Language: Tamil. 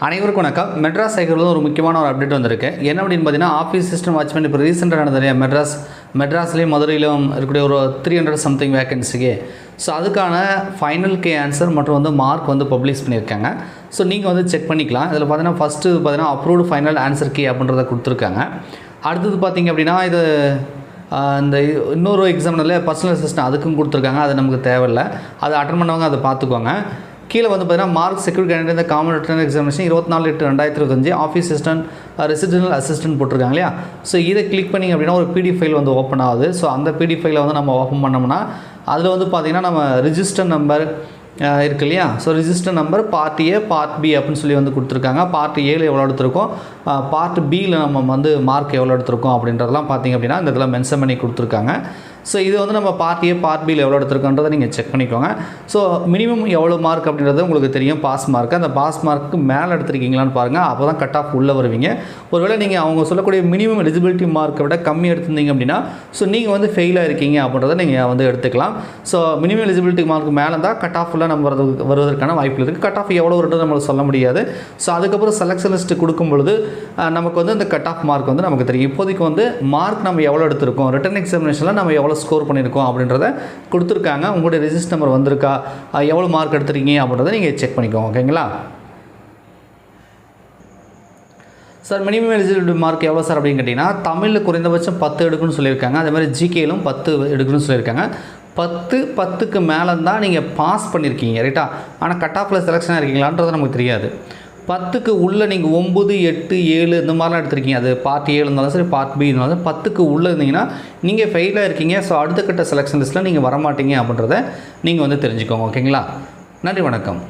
அனைவருக்கும் வணக்கம். மெட்ராஸ் ஹைகோர்ட்டில் ஒரு முக்கியமான ஒரு அப்டேட் வந்திருக்கு. என்ன அப்படின்னு பார்த்தீங்கன்னா, ஆஃபீஸ் சிஸ்டம் வாட்ச்மேன் இப்போ ரீசெண்டாக நடந்தது மெட்ராஸ்லேயும் மதுரையிலும் இருக்கக்கூடிய ஒரு 300 சம்திங் வேகன்சிக்கு. ஸோ அதுக்கான ஃபைனல் கே ஆன்சர் மற்றும் மார்க் பப்ளிஷ் பண்ணியிருக்காங்க. ஸோ நீங்கள் செக் பண்ணிக்கலாம். இதில் பார்த்தீங்கன்னா first approved final answer K அப்படின்றத கொடுத்துருக்காங்க. அடுத்தது பார்த்திங்க அப்படின்னா இது இந்த இன்னொரு எக்ஸாம்னால பர்சனல் அசிஸ்டன்ட் அதுக்கும் கொடுத்துருக்காங்க. அது நமக்கு தேவையில்லை. அதை அட்டன் பண்ணவங்க அதை பார்த்துக்கோங்க. கீழே பார்த்தீங்கன்னா மார்க் செக்யூர் கேண்டிடேட் இந்த common return examination 24/8/2025 office assistant residential assistant போட்டிருக்காங்க இல்லையா. ஸோ இதை கிளிக் பண்ணிங்க அப்படின்னா ஒரு பிடிஎஃப் ஃபைல் ஓப்பன் ஆகுது. ஸோ அந்த பிடிஎஃப் ஃபைலை நம்ம ஓப்பன் பண்ணோம்னா அதில் பார்த்திங்கன்னா நம்ம ரிஜிஸ்டர் நம்பர் இருக்கு இல்லையா. So register number part A part B அப்படின்னு சொல்லி கொடுத்துருக்காங்க. பார்ட் ஏல எவ்வளோ எடுத்திருக்கோம், பார்ட் பியில் நம்ம மார்க் எவ்வளோ எடுத்திருக்கோம் அப்படின்றதெல்லாம் பார்த்திங்க அப்படின்னா இந்த இதில் மென்ஷன் பண்ணி கொடுத்துருக்காங்க. ஸோ இது நம்ம பார்ட் ஏ பார்ட் பியில் எவ்வளோ எடுத்திருக்கோன்றதை நீங்கள் செக் பண்ணிக்கோங்க. ஸோ மினிமம் எவ்வளோ மார்க் அப்படின்றது உங்களுக்கு தெரியும். பாஸ் மார்க், அந்த பாஸ் மார்க்கு மேலே எடுத்திருக்கீங்களான்னு பாருங்கள். அப்போ தான் கட் ஆஃப் உள்ளே வருவீங்க. ஒருவேளை நீங்கள் அவங்க சொல்லக்கூடிய மினிமம் எலிஜிபிலிட்டி மார்க்கை விட கம்மி எடுத்திருந்தீங்க அப்படின்னா ஸோ நீங்கள் ஃபெயிலாக இருக்கீங்க அப்படின்றத நீங்கள் எடுத்துக்கலாம். ஸோ மினிமம் எலிஜிபிலிட்டி மார்க் மேலே தான் கட் ஆஃபில் நம்ம வருவதற்கான வாய்ப்பு இருக்குது. கட் ஆஃப் எவ்வளோ வருது நம்மளுக்கு சொல்ல முடியாது. ஸோ அதுக்கப்புறம் செலக்ஷன் லிஸ்ட்டு கொடுக்கும் பொழுது நமக்கு இந்த கட் ஆஃப் மார்க் நமக்கு தெரியும். இப்போதைக்கு மார்க் நம்ம எவ்வளோ எடுத்திருக்கோம், ரிட்டன் எக்ஸாமினேஷனில் நம்ம எவ்வளோ ஸ்கோர் பண்ணியிருக்கோம் அப்படின்றத கொடுத்துருக்காங்க. உங்களுடைய ரெஜிஸ்டர் நம்பர் வந்திருக்கா, எவ்வளோ மார்க் எடுத்துருக்கீங்க அப்படின்றத நீங்கள் செக் பண்ணிக்கோங்க. ஓகேங்களா சார்? மினிமம் எலிஜிபிலிட்டி மார்க் எவ்வளோ சார் அப்படின்னு கேட்டிங்கன்னா, தமிழில் குறைந்தபட்சம் 10 எடுக்கணும்னு சொல்லியிருக்காங்க. அதே மாதிரி ஜிகேலும் 10 எடுக்கணும்னு சொல்லியிருக்காங்க. 10க்கு மேலே தான் நீங்கள் பாஸ் பண்ணியிருக்கீங்க ரைட்டா. ஆனால் கட் ஆஃபில் செலெக்ஷனாக இருக்கீங்களான்றது நமக்கு தெரியாது. 10க்கு உள்ளே நீங்கள் 9, 8, 7 இந்த மாதிரிலாம் எடுத்திருக்கீங்க. அது பார்ட் ஏ இருந்தாலும் சரி பார்ட் பி இருந்தாலும் 10க்கு உள்ளே இருந்தீங்கன்னா நீங்கள் ஃபெயிலாக இருக்கீங்க. ஸோ அடுத்த கட்ட செலெக்ஷன் லிஸ்ட்டில் நீங்கள் வரமாட்டீங்க அப்படின்றத நீங்கள் தெரிஞ்சுக்கோங்க. ஓகேங்களா? நன்றி, வணக்கம்.